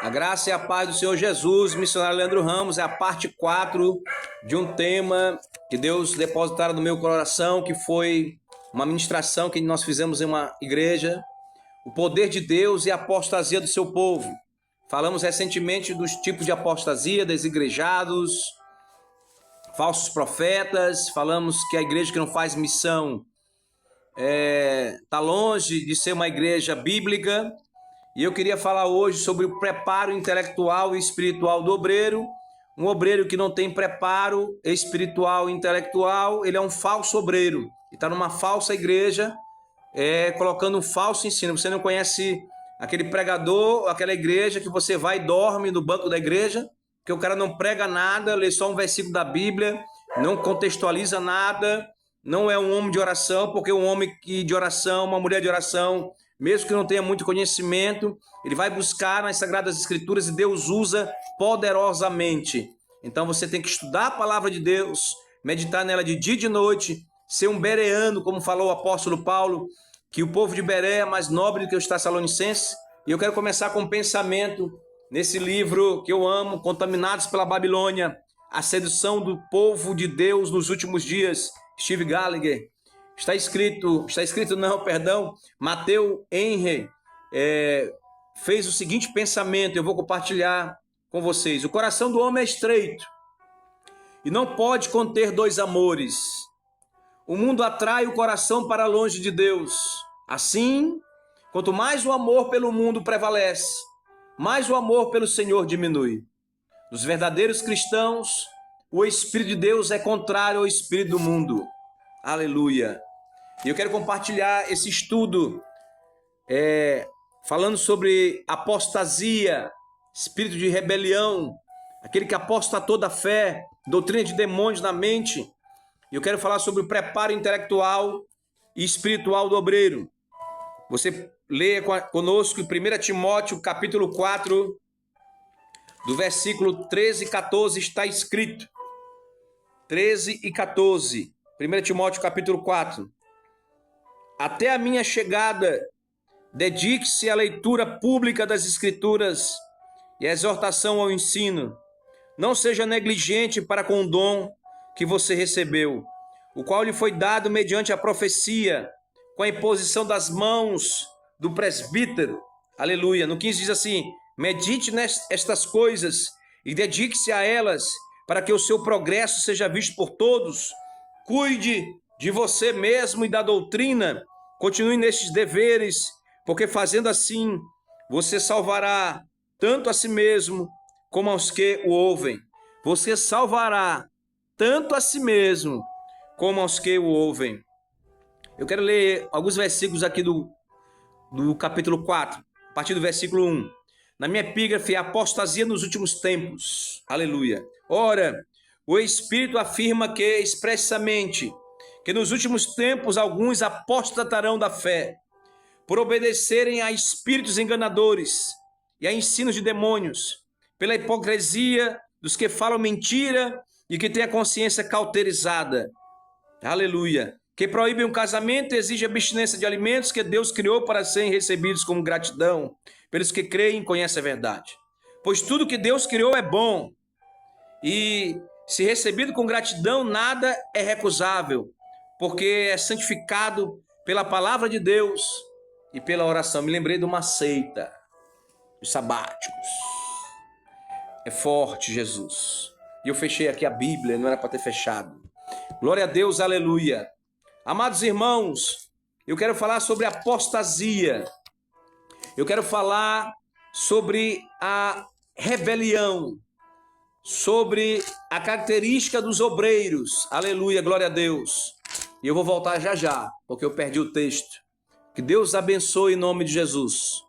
A graça e a paz do Senhor Jesus, missionário Leandro Ramos, é a parte 4 de um tema que Deus depositaram no meu coração, que foi uma ministração que nós fizemos em uma igreja, o poder de Deus e a apostasia do seu povo. Falamos recentemente dos tipos de apostasia, desigrejados, falsos profetas, falamos que a igreja que não faz missão está longe de ser uma igreja bíblica. E eu queria falar hoje sobre o preparo intelectual e espiritual do obreiro. Um obreiro que não tem preparo espiritual e intelectual, ele é um falso obreiro. E está numa falsa igreja, colocando um falso ensino. Você não conhece aquele pregador, aquela igreja que você vai e dorme no banco da igreja, que o cara não prega nada, lê só um versículo da Bíblia, não contextualiza nada, não é um homem de oração, porque um homem de oração, uma mulher de oração, mesmo que não tenha muito conhecimento, ele vai buscar nas Sagradas Escrituras e Deus usa poderosamente. Então você tem que estudar a palavra de Deus, meditar nela de dia e de noite, ser um bereano, como falou o apóstolo Paulo, que o povo de Beré é mais nobre do que os Tessalonicenses. E eu quero começar com um pensamento nesse livro que eu amo, Contaminados pela Babilônia, a sedução do povo de Deus nos últimos dias, Steve Gallagher. Matthew Henry fez o seguinte pensamento, eu vou compartilhar com vocês. O coração do homem é estreito e não pode conter dois amores. O mundo atrai o coração para longe de Deus. Assim, quanto mais o amor pelo mundo prevalece, mais o amor pelo Senhor diminui. Nos verdadeiros cristãos, o Espírito de Deus é contrário ao Espírito do mundo. Aleluia. E eu quero compartilhar esse estudo falando sobre apostasia, espírito de rebelião, aquele que apostatou da fé, doutrina de demônios na mente. E eu quero falar sobre o preparo intelectual e espiritual do obreiro. Você leia conosco em 1 Timóteo capítulo 4, do versículo 13 e 14, está escrito. 13 e 14. 1 Timóteo capítulo 4. Até a minha chegada, dedique-se à leitura pública das Escrituras e à exortação ao ensino. Não seja negligente para com o dom que você recebeu, o qual lhe foi dado mediante a profecia, com a imposição das mãos do presbítero. Aleluia. No 15 diz assim: medite nestas coisas e dedique-se a elas, para que o seu progresso seja visto por todos. Cuide de você mesmo e da doutrina, continue nestes deveres, porque fazendo assim, você salvará tanto a si mesmo como aos que o ouvem. Você salvará tanto a si mesmo como aos que o ouvem. Eu quero ler alguns versículos aqui do capítulo 4, a partir do versículo 1. Na minha epígrafe, a apostasia nos últimos tempos. Aleluia. Ora, o Espírito afirma que expressamente que nos últimos tempos alguns apostatarão da fé, por obedecerem a espíritos enganadores e a ensinos de demônios, pela hipocrisia dos que falam mentira e que têm a consciência cauterizada. Aleluia. Que proíbem o casamento e exigem abstinência de alimentos que Deus criou para serem recebidos como gratidão pelos que creem e conhecem a verdade. Pois tudo que Deus criou é bom, e se recebido com gratidão, nada é recusável, porque é santificado pela palavra de Deus e pela oração. Me lembrei de uma seita, os sabáticos. É forte, Jesus. E eu fechei aqui a Bíblia, não era para ter fechado. Glória a Deus, aleluia. Amados irmãos, eu quero falar sobre apostasia. Eu quero falar sobre a rebelião, sobre a característica dos obreiros. Aleluia, glória a Deus. E eu vou voltar já já, porque eu perdi o texto. Que Deus abençoe em nome de Jesus.